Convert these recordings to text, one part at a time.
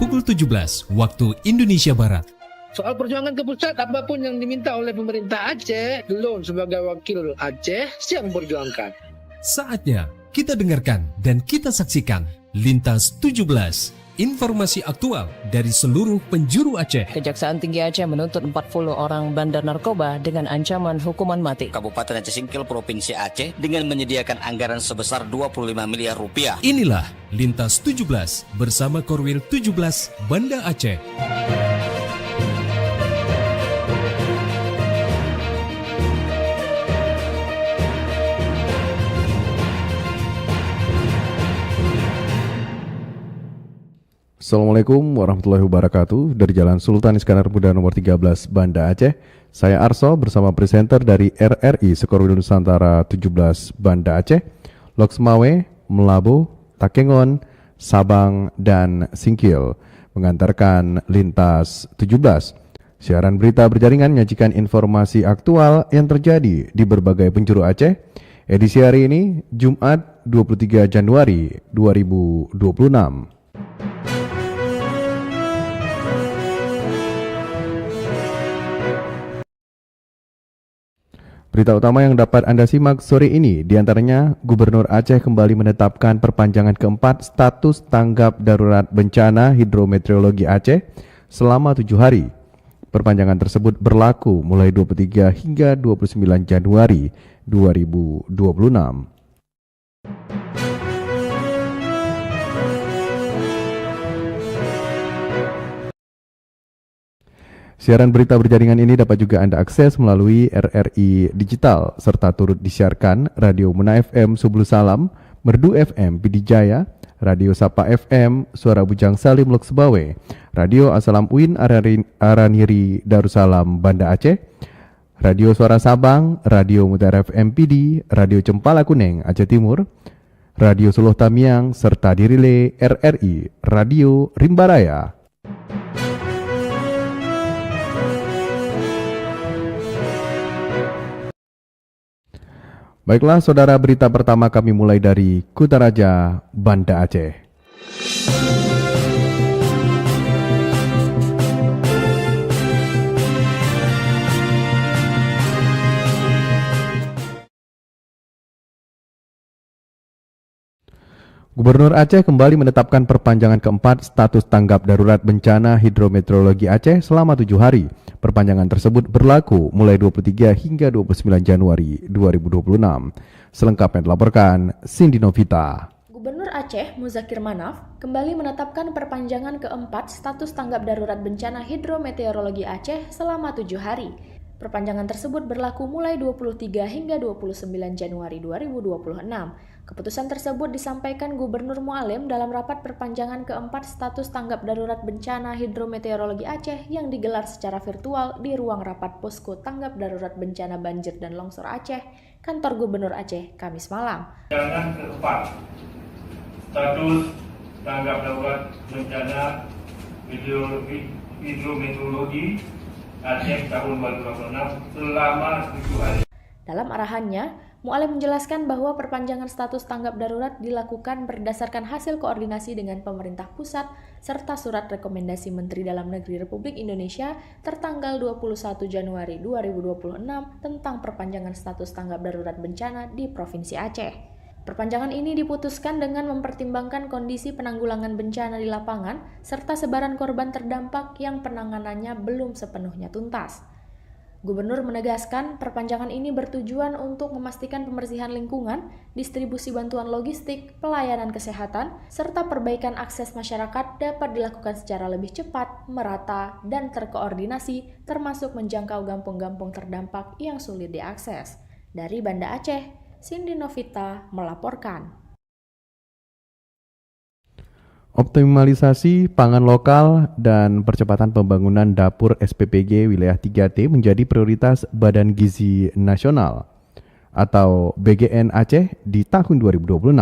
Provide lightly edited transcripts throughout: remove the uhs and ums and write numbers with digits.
pukul 17 waktu Indonesia Barat. Soal perjuangan ke pusat, apapun yang diminta oleh pemerintah Aceh, Delon sebagai wakil Aceh siap memperjuangkan. Saatnya kita dengarkan dan kita saksikan Lintas 17. Informasi aktual dari seluruh penjuru Aceh. Kejaksaan Tinggi Aceh menuntut 40 orang bandar narkoba dengan ancaman hukuman mati. Kabupaten Aceh Singkil Provinsi Aceh dengan menyediakan anggaran sebesar 25 miliar rupiah. Inilah Lintas 17 bersama Korwil 17 Banda Aceh. Assalamualaikum warahmatullahi wabarakatuh. Dari Jalan Sultan Iskandar Muda nomor 13 Banda Aceh, saya Arso bersama presenter dari RRI Sekorwil Nusantara 17 Banda Aceh, Loksmawe, Melabu, Takengon, Sabang, dan Singkil mengantarkan Lintas 17. Siaran berita berjaringan menyajikan informasi aktual yang terjadi di berbagai penjuru Aceh. Edisi hari ini Jumat 23 Januari 2026. Berita utama yang dapat Anda simak sore ini diantaranya Gubernur Aceh kembali menetapkan perpanjangan keempat status tanggap darurat bencana hidrometeorologi Aceh selama 7 hari. Perpanjangan tersebut berlaku mulai 23 hingga 29 Januari 2026. Siaran berita berjaringan ini dapat juga Anda akses melalui RRI Digital serta turut disiarkan Radio Muna FM Sublu Salam, Merdu FM Pidijaya, Radio Sapa FM Suara Bujang Salim Loksbawe, Radio Asalam Uin Araniri Darussalam Banda Aceh, Radio Suara Sabang, Radio Mutiara FM PD, Radio Cempala Kuneng Aceh Timur, Radio Suluh Tamiang serta dirile RRI Radio Rimbaraya. Baiklah saudara, berita pertama kami mulai dari Kutaraja, Banda Aceh. Gubernur Aceh kembali menetapkan perpanjangan keempat status tanggap darurat bencana hidrometeorologi Aceh selama 7 hari. Perpanjangan tersebut berlaku mulai 23 hingga 29 Januari 2026. Selengkapnya dilaporkan Cindy Novita. Gubernur Aceh Muzakir Manaf kembali menetapkan perpanjangan keempat status tanggap darurat bencana hidrometeorologi Aceh selama 7 hari. Perpanjangan tersebut berlaku mulai 23 hingga 29 Januari 2026. Keputusan tersebut disampaikan Gubernur Mualim dalam rapat perpanjangan keempat status tanggap darurat bencana hidrometeorologi Aceh yang digelar secara virtual di ruang rapat Posko Tanggap Darurat Bencana Banjir dan Longsor Aceh, Kantor Gubernur Aceh, Kamis malam. Perpanjangan keempat status tanggap darurat bencana hidrometeorologi Aceh tahun 2026 selama 7 hari. Dalam arahannya, Mualim menjelaskan bahwa perpanjangan status tanggap darurat dilakukan berdasarkan hasil koordinasi dengan pemerintah pusat serta surat rekomendasi Menteri Dalam Negeri Republik Indonesia tertanggal 21 Januari 2026 tentang perpanjangan status tanggap darurat bencana di Provinsi Aceh. Perpanjangan ini diputuskan dengan mempertimbangkan kondisi penanggulangan bencana di lapangan serta sebaran korban terdampak yang penanganannya belum sepenuhnya tuntas. Gubernur menegaskan perpanjangan ini bertujuan untuk memastikan pembersihan lingkungan, distribusi bantuan logistik, pelayanan kesehatan, serta perbaikan akses masyarakat dapat dilakukan secara lebih cepat, merata, dan terkoordinasi, termasuk menjangkau gampung-gampung terdampak yang sulit diakses. Dari Banda Aceh, Cindy Novita melaporkan. Optimalisasi pangan lokal dan percepatan pembangunan dapur SPPG wilayah 3T menjadi prioritas Badan Gizi Nasional atau BGN Aceh di tahun 2026.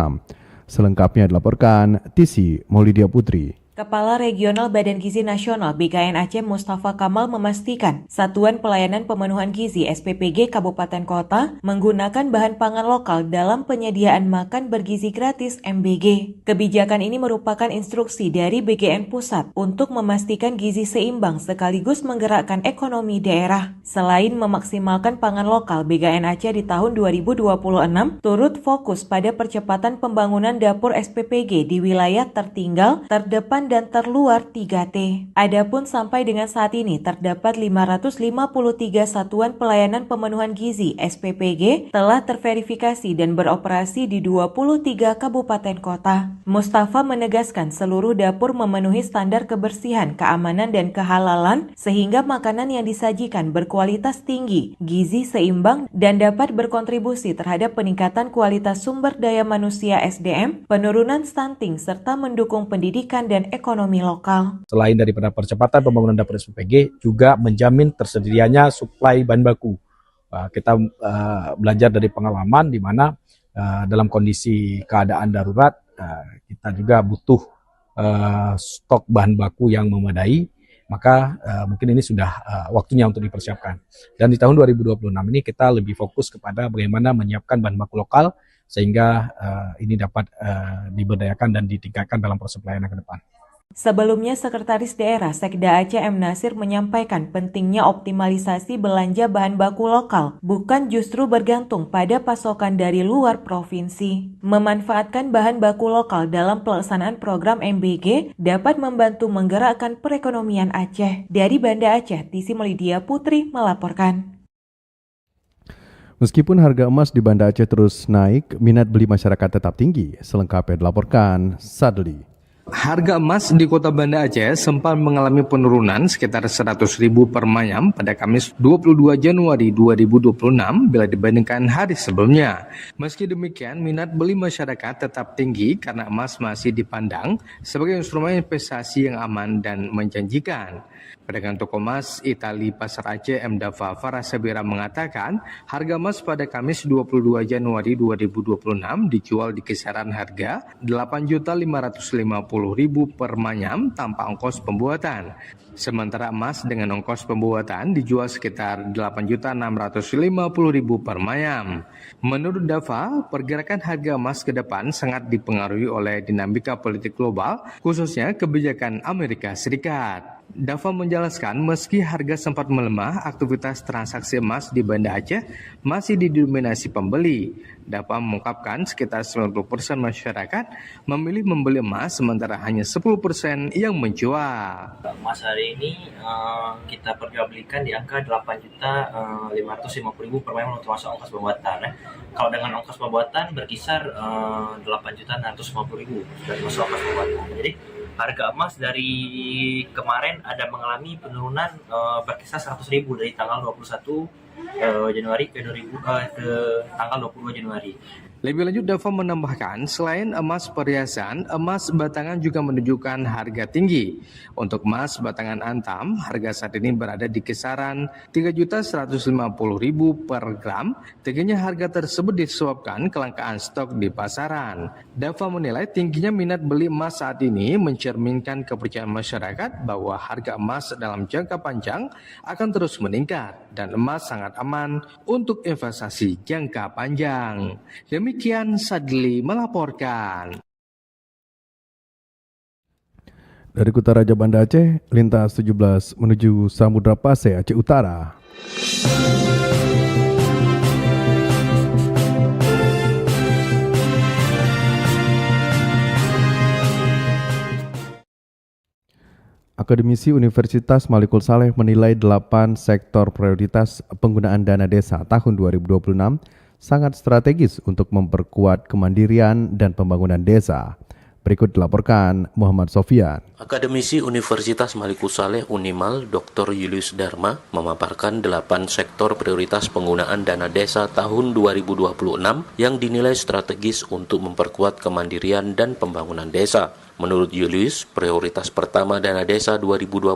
Selengkapnya dilaporkan Tisi Maulidia Putri. Kepala Regional Badan Gizi Nasional BKN Aceh Mustafa Kamal memastikan Satuan Pelayanan Pemenuhan Gizi SPPG Kabupaten Kota menggunakan bahan pangan lokal dalam penyediaan makan bergizi gratis MBG. Kebijakan ini merupakan instruksi dari BGN Pusat untuk memastikan gizi seimbang sekaligus menggerakkan ekonomi daerah. Selain memaksimalkan pangan lokal, BKN Aceh di tahun 2026 turut fokus pada percepatan pembangunan dapur SPPG di wilayah tertinggal, terdepan dan terluar 3T. Adapun sampai dengan saat ini terdapat 553 satuan pelayanan pemenuhan gizi SPPG telah terverifikasi dan beroperasi di 23 kabupaten kota. Mustafa menegaskan seluruh dapur memenuhi standar kebersihan, keamanan dan kehalalan sehingga makanan yang disajikan berkualitas tinggi, gizi seimbang dan dapat berkontribusi terhadap peningkatan kualitas sumber daya manusia SDM, penurunan stunting serta mendukung pendidikan dan ekonomi lokal. Selain daripada percepatan pembangunan dapur SPPG, juga menjamin tersedianya suplai bahan baku. Kita belajar dari pengalaman di mana dalam kondisi keadaan darurat, kita juga butuh stok bahan baku yang memadai, maka mungkin ini sudah waktunya untuk dipersiapkan. Dan di tahun 2026 ini kita lebih fokus kepada bagaimana menyiapkan bahan baku lokal, sehingga ini dapat diberdayakan dan ditingkatkan dalam proses pelayanan ke depan. Sebelumnya, Sekretaris Daerah Sekda Aceh M. Nasir menyampaikan pentingnya optimalisasi belanja bahan baku lokal, bukan justru bergantung pada pasokan dari luar provinsi. Memanfaatkan bahan baku lokal dalam pelaksanaan program MBG dapat membantu menggerakkan perekonomian Aceh. Dari Banda Aceh, Tisi Melidia Putri melaporkan. Meskipun harga emas di Banda Aceh terus naik, minat beli masyarakat tetap tinggi. Selengkapnya dilaporkan Sadli. Harga emas di Kota Banda Aceh sempat mengalami penurunan sekitar 100.000 per mayam pada Kamis 22 Januari 2026 bila dibandingkan hari sebelumnya. Meski demikian, minat beli masyarakat tetap tinggi karena emas masih dipandang sebagai instrumen investasi yang aman dan menjanjikan. Pedagang toko emas Itali Pasar Aceh M. Dafa Farah Sabira mengatakan harga emas pada Kamis 22 Januari 2026 dijual di kisaran harga 8.550.000 per manyam tanpa ongkos pembuatan. Sementara emas dengan ongkos pembuatan dijual sekitar 8.650.000 per manyam. Menurut Dafa, pergerakan harga emas ke depan sangat dipengaruhi oleh dinamika politik global, khususnya kebijakan Amerika Serikat. Dafa menjelaskan meski harga sempat melemah, aktivitas transaksi emas di Banda Aceh masih didominasi pembeli. Dafa mengungkapkan sekitar 90% masyarakat memilih membeli emas, sementara hanya 10% yang menjual. Emas hari ini kita perjualbelikan di angka 8.550.000 per mayam termasuk ongkos pembuatan. Kalau dengan ongkos pembuatan berkisar 8.650.000 sudah termasuk ongkos pembuatan. Jadi harga emas dari kemarin ada mengalami penurunan berkisar 100.000 dari tanggal 21 Januari ke tanggal 22 Januari. Lebih lanjut, Dafa menambahkan, selain emas perhiasan, emas batangan juga menunjukkan harga tinggi. Untuk emas batangan antam, harga saat ini berada di kisaran 3.150.000 per gram. Tingginya harga tersebut disebabkan kelangkaan stok di pasaran. Dafa menilai tingginya minat beli emas saat ini mencerminkan kepercayaan masyarakat bahwa harga emas dalam jangka panjang akan terus meningkat dan emas sangat aman untuk investasi jangka panjang. Demikian Sadli melaporkan. Dari Kuta Raja Banda Aceh, lintas 17 menuju Samudra Pasai, Aceh Utara. Akademisi Universitas Malikul Saleh menilai 8 sektor prioritas penggunaan dana desa tahun 2026 sangat strategis untuk memperkuat kemandirian dan pembangunan desa. Berikut dilaporkan Muhammad Sofian. Akademisi Universitas Malikul Saleh Unimal Dr. Julius Dharma memaparkan 8 sektor prioritas penggunaan dana desa tahun 2026 yang dinilai strategis untuk memperkuat kemandirian dan pembangunan desa. Menurut Julius, prioritas pertama dana desa 2026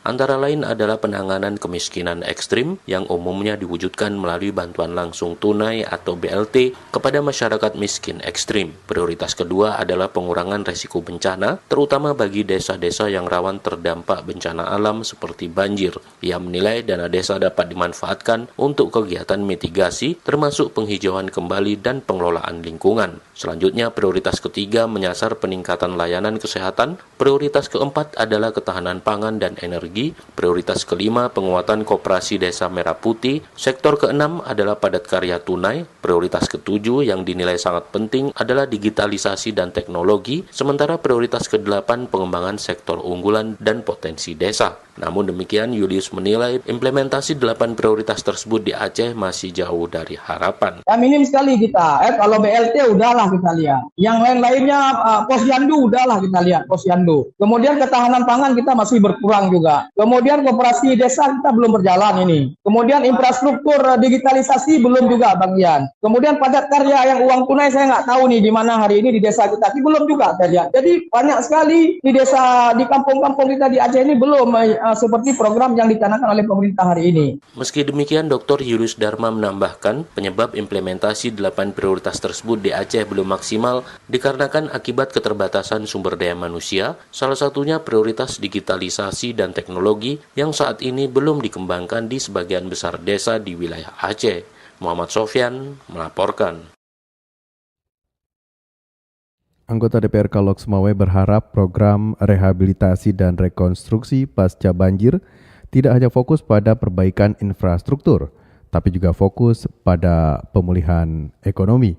antara lain adalah penanganan kemiskinan ekstrim yang umumnya diwujudkan melalui bantuan langsung tunai atau BLT kepada masyarakat miskin ekstrim. Prioritas kedua adalah pengurangan resiko bencana, terutama bagi desa-desa yang rawan terdampak bencana alam seperti banjir. Ia menilai dana desa dapat dimanfaatkan untuk kegiatan mitigasi, termasuk penghijauan kembali dan pengelolaan lingkungan. Selanjutnya, prioritas ketiga menyasar peningkatan layanan kesehatan. Prioritas keempat adalah ketahanan pangan dan energi. Prioritas kelima, penguatan koperasi desa merah putih. Sektor keenam adalah padat karya tunai. Prioritas ketujuh yang dinilai sangat penting adalah digitalisasi dan teknologi. Sementara prioritas kedelapan, pengembangan sektor unggulan dan potensi desa. Namun demikian, Julius menilai implementasi 8 prioritas tersebut di Aceh masih jauh dari harapan. Ya minim sekali kita. Kalau BLT udahlah kita lihat. Yang lain-lainnya posyandu udahlah kita lihat posyandu. Kemudian ketahanan pangan kita masih berkurang juga. Kemudian koperasi desa kita belum berjalan ini. Kemudian infrastruktur digitalisasi belum juga Bang Ian. Kemudian padat karya yang uang tunai saya nggak tahu nih di mana hari ini di desa kita. Tapi belum juga terlihat. Jadi banyak sekali di desa, di kampung-kampung kita di Aceh ini belum seperti program yang dicanangkan oleh pemerintah hari ini. Meski demikian, Dr. Julius Dharma menambahkan penyebab implementasi 8 prioritas tersebut di Aceh belum maksimal dikarenakan akibat keterbatasan sumber daya manusia, salah satunya prioritas digitalisasi dan teknologi yang saat ini belum dikembangkan di sebagian besar desa di wilayah Aceh. Muhammad Sofyan melaporkan. Anggota DPRK Loksmawe berharap program rehabilitasi dan rekonstruksi pasca banjir tidak hanya fokus pada perbaikan infrastruktur, tapi juga fokus pada pemulihan ekonomi.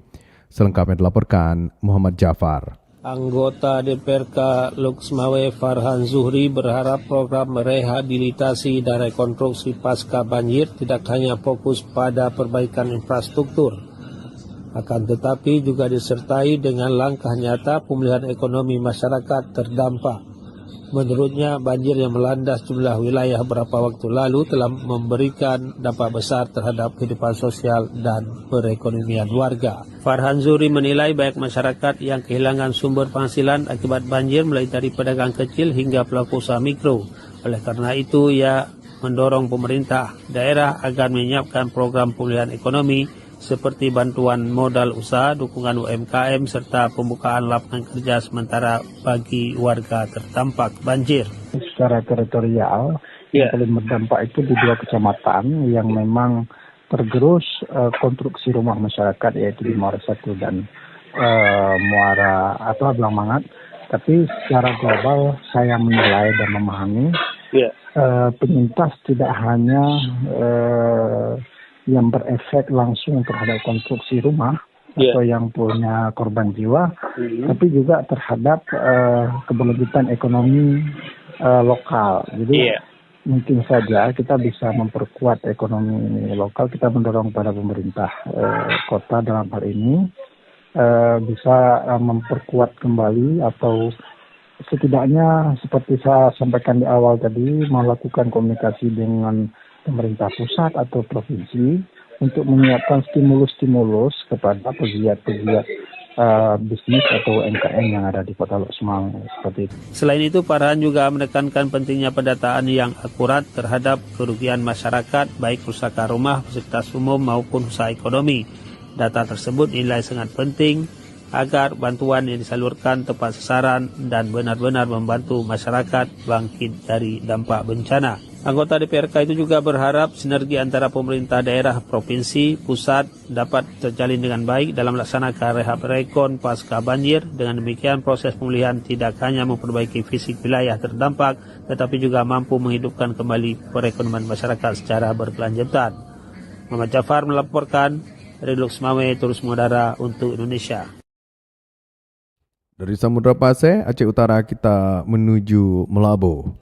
Selengkapnya dilaporkan Muhammad Jafar. Anggota DPRK Loksmawe Farhan Zuhri berharap program rehabilitasi dan rekonstruksi pasca banjir tidak hanya fokus pada perbaikan infrastruktur, akan tetapi juga disertai dengan langkah nyata pemulihan ekonomi masyarakat terdampak. Menurutnya, banjir yang melanda sejumlah wilayah beberapa waktu lalu telah memberikan dampak besar terhadap kehidupan sosial dan perekonomian warga. Farhan Zuri menilai banyak masyarakat yang kehilangan sumber penghasilan akibat banjir mulai dari pedagang kecil hingga pelaku usaha mikro. Oleh karena itu, ia mendorong pemerintah daerah agar menyiapkan program pemulihan ekonomi seperti bantuan modal usaha, dukungan UMKM, serta pembukaan lapangan kerja sementara bagi warga terdampak banjir. Secara teritorial, yang paling berdampak itu di 2 kecamatan yang memang tergerus konstruksi rumah masyarakat, yaitu di Muara 1 dan Muara atau Blambangat. Tapi secara global saya menilai dan memahami penyintas tidak hanya yang berefek langsung terhadap konstruksi rumah atau yang punya korban jiwa, tapi juga terhadap keberlanjutan ekonomi lokal. Jadi mungkin saja kita bisa memperkuat ekonomi lokal. Kita mendorong pada pemerintah kota dalam hal ini bisa memperkuat kembali atau setidaknya seperti saya sampaikan di awal tadi, melakukan komunikasi dengan pemerintah pusat atau provinsi untuk menyiapkan stimulus-stimulus kepada pegiat-pegiat bisnis atau UMKM yang ada di Kota Loksmawe seperti itu. Selain itu, Farhan juga menekankan pentingnya pendataan yang akurat terhadap kerugian masyarakat, baik kerusakan rumah, fasilitas umum maupun usaha ekonomi. Data tersebut dinilai sangat penting agar bantuan yang disalurkan tepat sasaran dan benar-benar membantu masyarakat bangkit dari dampak bencana. Anggota DPRK itu juga berharap sinergi antara pemerintah daerah, provinsi, pusat dapat terjalin dengan baik dalam melaksanakan rehab rekon pasca banjir. Dengan demikian, proses pemulihan tidak hanya memperbaiki fisik wilayah terdampak, tetapi juga mampu menghidupkan kembali perekonomian masyarakat secara berkelanjutan. Muhammad Jafar melaporkan dari Loksmawe, Terus Mudara untuk Indonesia. Dari Samudra Pasai, Aceh Utara, kita menuju Melabo.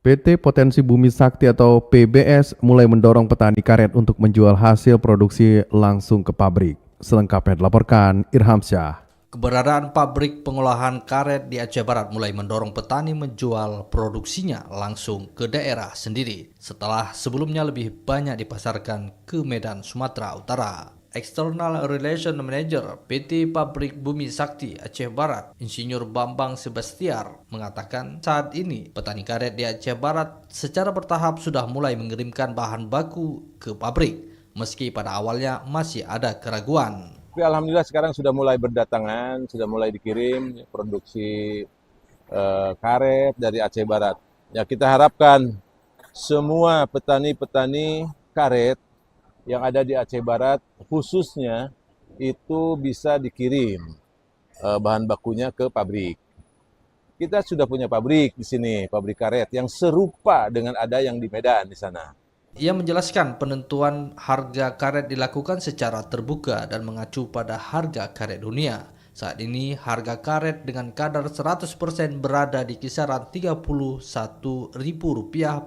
PT Potensi Bumi Sakti atau PBS mulai mendorong petani karet untuk menjual hasil produksi langsung ke pabrik. Selengkapnya dilaporkan Irham Syah. Keberadaan pabrik pengolahan karet di Aceh Barat mulai mendorong petani menjual produksinya langsung ke daerah sendiri setelah sebelumnya lebih banyak dipasarkan ke Medan, Sumatera Utara. External Relation Manager PT Pabrik Bumi Sakti Aceh Barat, Insinyur Bambang Sebastiar, mengatakan saat ini petani karet di Aceh Barat secara bertahap sudah mulai mengirimkan bahan baku ke pabrik, meski pada awalnya masih ada keraguan. Tapi alhamdulillah sekarang sudah mulai berdatangan, sudah mulai dikirim produksi karet dari Aceh Barat. Ya, kita harapkan semua petani-petani karet yang ada di Aceh Barat khususnya itu bisa dikirim bahan bakunya ke pabrik. Kita sudah punya pabrik di sini, pabrik karet yang serupa dengan ada yang di Medan di sana. Ia menjelaskan penentuan harga karet dilakukan secara terbuka dan mengacu pada harga karet dunia. Saat ini harga karet dengan kadar 100% berada di kisaran Rp31.000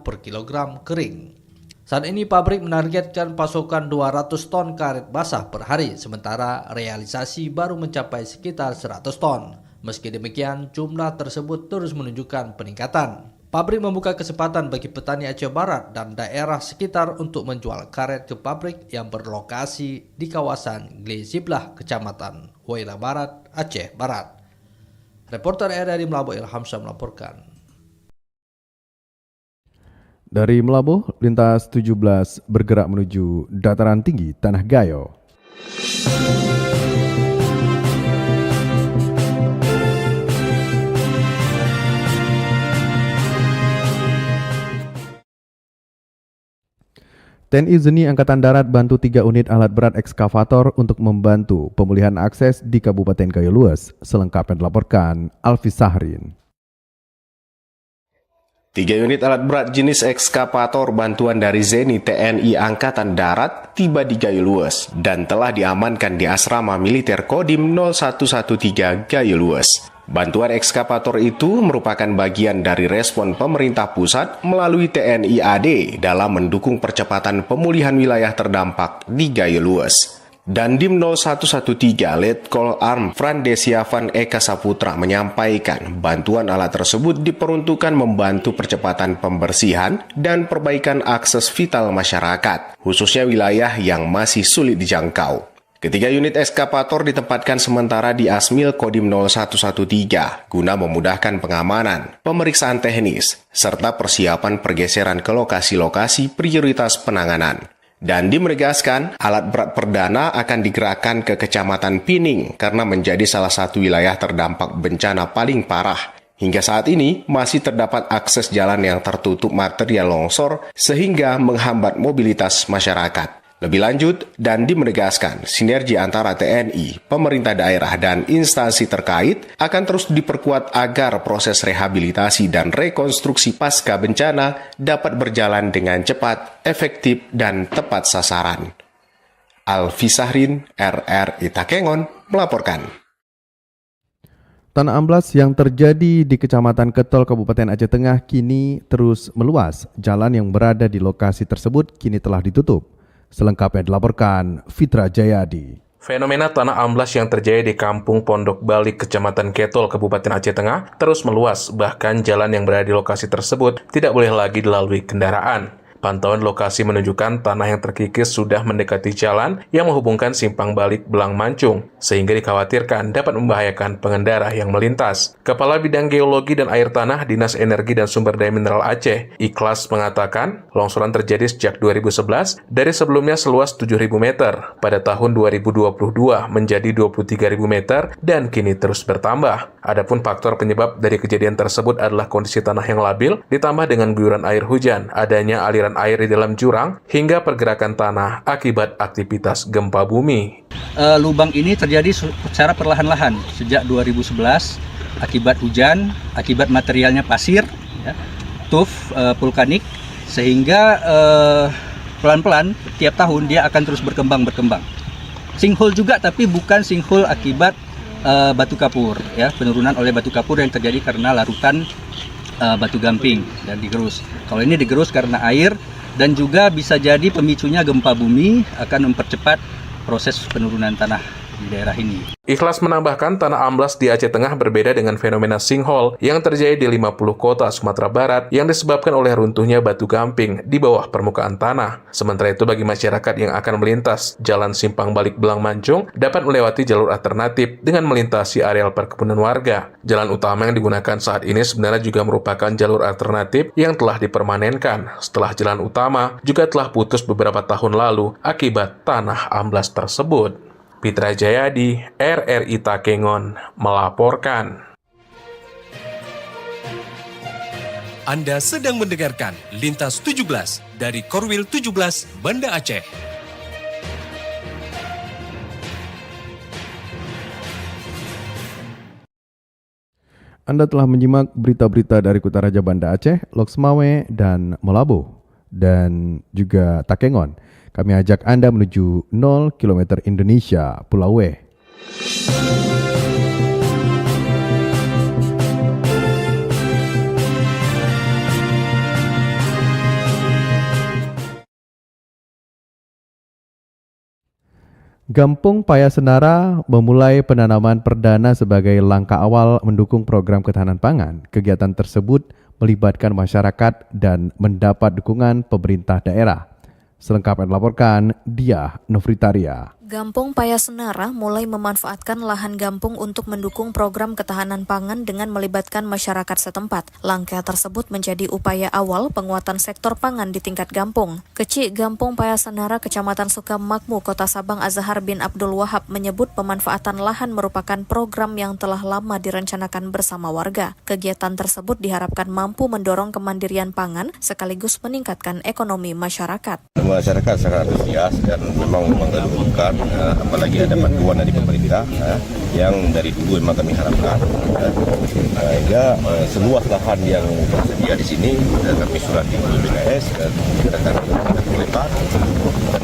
per kilogram kering. Saat ini pabrik menargetkan pasokan 200 ton karet basah per hari, sementara realisasi baru mencapai sekitar 100 ton. Meski demikian, jumlah tersebut terus menunjukkan peningkatan. Pabrik membuka kesempatan bagi petani Aceh Barat dan daerah sekitar untuk menjual karet ke pabrik yang berlokasi di kawasan Gleziblah, Kecamatan Waila Barat, Aceh Barat. Reporter RRI Melabu Ilhamsyah melaporkan. Dari Melabu, lintas 17 bergerak menuju dataran tinggi Tanah Gayo. TNI Zeni Angkatan Darat bantu 3 unit alat berat ekskavator untuk membantu pemulihan akses di Kabupaten Gayo Lues. Selengkapnya dilaporkan Alfi Sahrin. 3 unit alat berat jenis ekskavator bantuan dari Zeni TNI Angkatan Darat tiba di Gayo Lues dan telah diamankan di asrama militer Kodim 0113 Gayo Lues. Bantuan ekskavator itu merupakan bagian dari respon pemerintah pusat melalui TNI AD dalam mendukung percepatan pemulihan wilayah terdampak di Gayo Lues. Dandim 0113 Letkol Arm Frandesiavan Eka Saputra menyampaikan bantuan alat tersebut diperuntukkan membantu percepatan pembersihan dan perbaikan akses vital masyarakat, khususnya wilayah yang masih sulit dijangkau. Ketiga unit ekskavator ditempatkan sementara di Asmil Kodim 0113 guna memudahkan pengamanan, pemeriksaan teknis, serta persiapan pergeseran ke lokasi-lokasi prioritas penanganan. Dandi menegaskan alat berat perdana akan digerakkan ke Kecamatan Pining karena menjadi salah satu wilayah terdampak bencana paling parah. Hingga saat ini masih terdapat akses jalan yang tertutup material longsor sehingga menghambat mobilitas masyarakat. Lebih lanjut, Dandi menegaskan sinergi antara TNI, pemerintah daerah, dan instansi terkait akan terus diperkuat agar proses rehabilitasi dan rekonstruksi pasca bencana dapat berjalan dengan cepat, efektif, dan tepat sasaran. Alfi Sahrin, RRI Takengon, melaporkan. Tanah amblas yang terjadi di Kecamatan Ketol, Kabupaten Aceh Tengah kini terus meluas. Jalan yang berada di lokasi tersebut kini telah ditutup. Selengkapnya dilaporkan Fitra Jayadi. Fenomena tanah amblas yang terjadi di Kampung Pondok Balik, Kecamatan Ketol, Kabupaten Aceh Tengah terus meluas, bahkan jalan yang berada di lokasi tersebut tidak boleh lagi dilalui kendaraan. Pantauan lokasi menunjukkan tanah yang terkikis sudah mendekati jalan yang menghubungkan Simpang Balik Belang Mancung, sehingga dikhawatirkan dapat membahayakan pengendara yang melintas. Kepala Bidang Geologi dan Air Tanah Dinas Energi dan Sumber Daya Mineral Aceh, Ikhlas, mengatakan longsoran terjadi sejak 2011 dari sebelumnya seluas 7.000 meter, pada tahun 2022 menjadi 23.000 meter dan kini terus bertambah. Adapun faktor penyebab dari kejadian tersebut adalah kondisi tanah yang labil ditambah dengan guyuran air hujan, adanya aliran air di dalam jurang, hingga pergerakan tanah akibat aktivitas gempa bumi. Lubang ini terjadi secara perlahan-lahan sejak 2011 akibat hujan, akibat materialnya pasir, ya, tuf vulkanik, sehingga pelan-pelan tiap tahun dia akan terus berkembang. Sinkhole juga, tapi bukan sinkhole akibat batu kapur, ya, penurunan oleh batu kapur yang terjadi karena larutan batu gamping dan digerus. Kalau ini digerus karena air, dan juga bisa jadi pemicunya gempa bumi akan mempercepat proses penurunan tanah di daerah ini. Ikhlas menambahkan tanah amblas di Aceh Tengah berbeda dengan fenomena sinkhole yang terjadi di 50 kota Sumatera Barat yang disebabkan oleh runtuhnya batu gamping di bawah permukaan tanah. Sementara itu bagi masyarakat yang akan melintas Jalan Simpang Balik Belang Mancung dapat melewati jalur alternatif dengan melintasi areal perkebunan warga. Jalan utama yang digunakan saat ini sebenarnya juga merupakan jalur alternatif yang telah dipermanenkan setelah jalan utama juga telah putus beberapa tahun lalu akibat tanah amblas tersebut. Pitra Jayadi, RRI Takengon, melaporkan. Anda sedang mendengarkan Lintas 17 dari Korwil 17 Banda Aceh. Anda telah menyimak berita-berita dari Kutaraja Banda Aceh, Loksmawe, dan Molabo, dan juga Takengon. Kami ajak Anda menuju 0 km Indonesia, Pulau W. Gampung Payasenara memulai penanaman perdana sebagai langkah awal mendukung program ketahanan pangan. Kegiatan tersebut melibatkan masyarakat dan mendapat dukungan pemerintah daerah. Selengkapnya dilaporkan Diah Nofritaria. Gampung Payasenara mulai memanfaatkan lahan gampung untuk mendukung program ketahanan pangan dengan melibatkan masyarakat setempat. Langkah tersebut menjadi upaya awal penguatan sektor pangan di tingkat gampung. Kecik Gampung Payasenara, Kecamatan Sukamakmu, Kota Sabang, Azhar bin Abdul Wahab menyebut pemanfaatan lahan merupakan program yang telah lama direncanakan bersama warga. Kegiatan tersebut diharapkan mampu mendorong kemandirian pangan sekaligus meningkatkan ekonomi masyarakat. Masyarakat sangat antusias dan memang mengeluhkan, apalagi ada bantuan dari pemerintah yang dari dulu memang kami harapkan. Sehingga seluas lahan yang tersedia di sini kami sudah di BPS dan kita akan lebar dan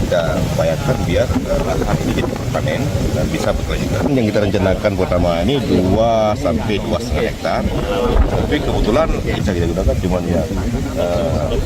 kita upayakan biar lahan ini jadi panen dan bisa berkelanjutan. Yang kita rencanakan pertama ini 2 sampai 2,5 hektar. Tapi kebetulan bisa kita gunakan cuma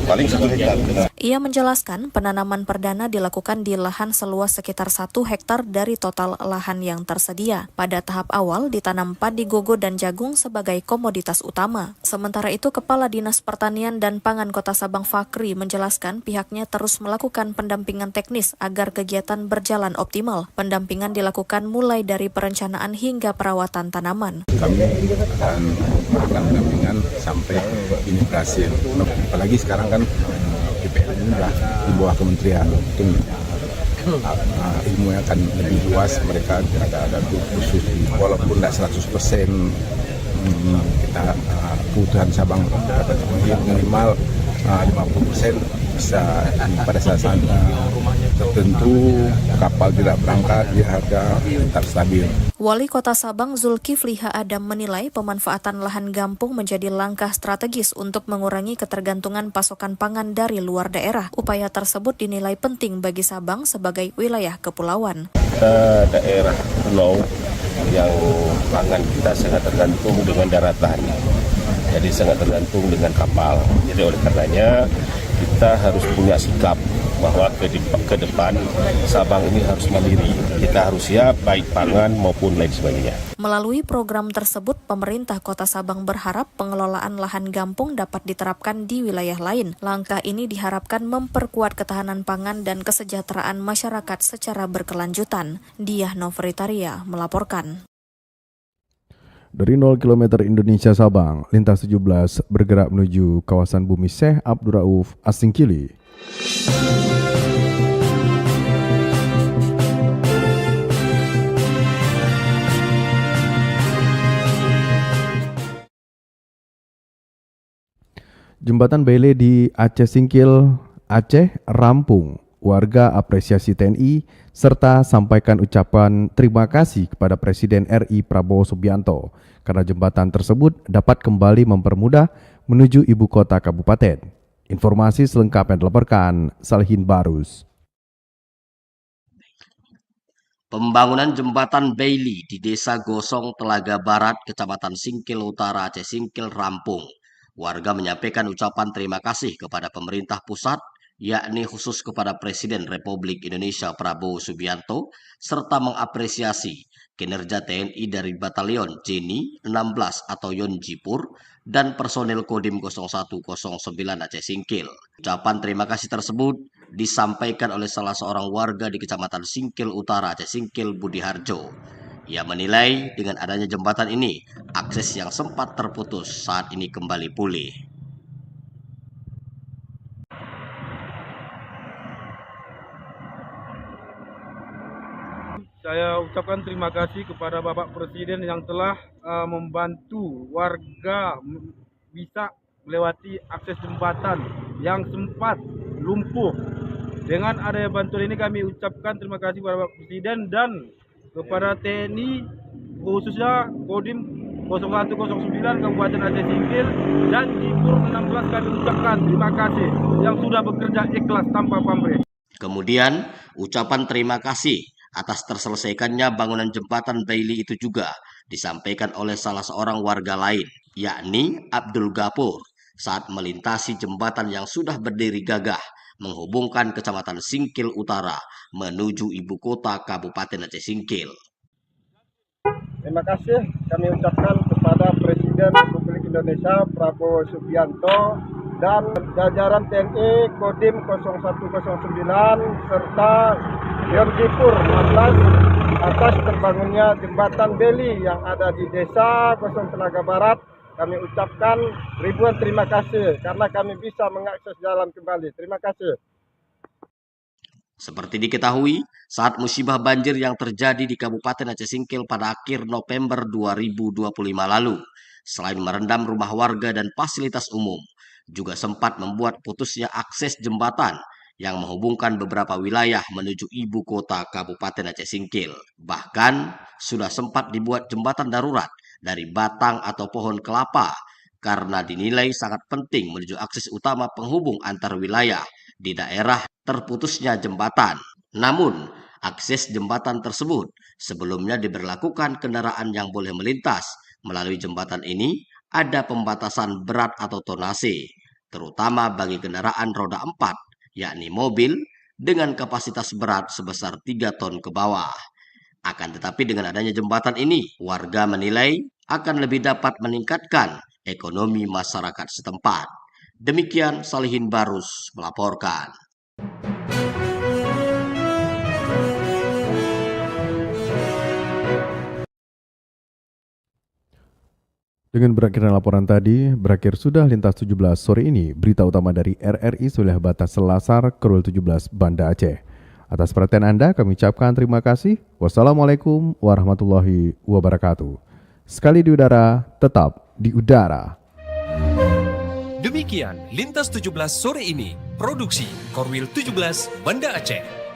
paling 1 hektar. Ia menjelaskan penanaman perdana dilakukan di lahan seluas sekitar 1 hektar dari total lahan yang tersedia. Pada tahap awal ditanam padi gogo dan jagung sebagai komoditas utama. Sementara itu Kepala Dinas Pertanian dan Pangan Kota Sabang Fakri menjelaskan pihaknya terus melakukan pendampingan teknis agar kegiatan berjalan optimal. Pendampingan dilakukan mulai dari perencanaan hingga perawatan tanaman. Kami akan melakukan pendampingan sampai ini berhasil. Apalagi sekarang kan PPL ini sudah di bawah kementerian, mungkin ilmunya akan lebih luas. Mereka ada khusus, walaupun tidak 100% kita kebutuhan Sabang dapat minimal 50% bisa pada saat tertentu kapal tidak berangkat di harga tetap stabil. Wali Kota Sabang Zulkifli H. Adam menilai pemanfaatan lahan gampung menjadi langkah strategis untuk mengurangi ketergantungan pasokan pangan dari luar daerah. Upaya tersebut dinilai penting bagi Sabang sebagai wilayah kepulauan. Daerah pulau yang pangan kita sangat tergantung dengan daratan, jadi sangat tergantung dengan kapal. Jadi oleh karenanya kita harus punya sikap bahwa ke depan Sabang ini harus mandiri. Kita harus siap baik pangan maupun lain sebagainya. Melalui program tersebut, pemerintah Kota Sabang berharap pengelolaan lahan gampung dapat diterapkan di wilayah lain. Langkah ini diharapkan memperkuat ketahanan pangan dan kesejahteraan masyarakat secara berkelanjutan. Diah Nofritaria melaporkan. Dari 0 km Indonesia Sabang, Lintas 17 bergerak menuju kawasan Bumi Syekh Abdul Rauf Asingkili. Jembatan Bele di Aceh Singkil, Aceh rampung. Warga apresiasi TNI serta sampaikan ucapan terima kasih kepada Presiden RI Prabowo Subianto karena jembatan tersebut dapat kembali mempermudah menuju ibu kota kabupaten. Informasi selengkapnya dilaporkan Salihin Barus. Pembangunan jembatan Bailey di Desa Gosong, Telaga Barat, Kecamatan Singkil Utara, Aceh Singkil rampung. Warga menyampaikan ucapan terima kasih kepada pemerintah pusat yakni khusus kepada Presiden Republik Indonesia Prabowo Subianto, serta mengapresiasi kinerja TNI dari Batalion Jeni 16 atau Yonjipur dan personel Kodim 0109 Aceh Singkil. Ucapan terima kasih tersebut disampaikan oleh salah seorang warga di Kecamatan Singkil Utara, Aceh Singkil, Budi Harjo. Ia menilai dengan adanya jembatan ini, akses yang sempat terputus saat ini kembali pulih. Saya ucapkan terima kasih kepada Bapak Presiden yang telah membantu warga bisa melewati akses jembatan yang sempat lumpuh. Dengan adanya bantuan ini kami ucapkan terima kasih kepada Bapak Presiden dan kepada TNI, khususnya Kodim 0109 Kabupaten Aceh Singkil dan Jipur 16 kami ucapkan terima kasih yang sudah bekerja ikhlas tanpa pamrih. Kemudian ucapan terima kasih atas terselesaikannya bangunan jembatan Bailey itu juga disampaikan oleh salah seorang warga lain, yakni Abdul Gapur, saat melintasi jembatan yang sudah berdiri gagah menghubungkan Kecamatan Singkil Utara menuju ibu kota Kabupaten Aceh Singkil. Terima kasih kami ucapkan kepada Presiden Republik Indonesia Prabowo Subianto dan jajaran TNI Kodim 0109 serta Yonjipur 16 atas terbangunnya jembatan Beli yang ada di Desa Gosong Tenaga Barat. Kami ucapkan ribuan terima kasih karena kami bisa mengakses jalan kembali. Terima kasih. Seperti diketahui, saat musibah banjir yang terjadi di Kabupaten Aceh Singkil pada akhir November 2025 lalu, selain merendam rumah warga dan fasilitas umum, juga sempat membuat putusnya akses jembatan yang menghubungkan beberapa wilayah menuju ibu kota Kabupaten Aceh Singkil. Bahkan sudah sempat dibuat jembatan darurat dari batang atau pohon kelapa karena dinilai sangat penting menuju akses utama penghubung antar wilayah di daerah terputusnya jembatan. Namun, akses jembatan tersebut sebelumnya diberlakukan kendaraan yang boleh melintas melalui jembatan ini ada pembatasan berat atau tonase, terutama bagi kendaraan roda 4, yakni mobil dengan kapasitas berat sebesar 3 ton ke bawah. Akan tetapi dengan adanya jembatan ini, warga menilai akan lebih dapat meningkatkan ekonomi masyarakat setempat. Demikian Salihin Barus melaporkan. Dengan berakhirnya laporan tadi, berakhir sudah Lintas 17 sore ini. Berita utama dari RRI Wilayah Batas Selasar, Korwil 17, Banda Aceh. Atas perhatian Anda, kami ucapkan terima kasih. Wassalamualaikum warahmatullahi wabarakatuh. Sekali di udara, tetap di udara. Demikian Lintas 17 sore ini. Produksi Korwil 17, Banda Aceh.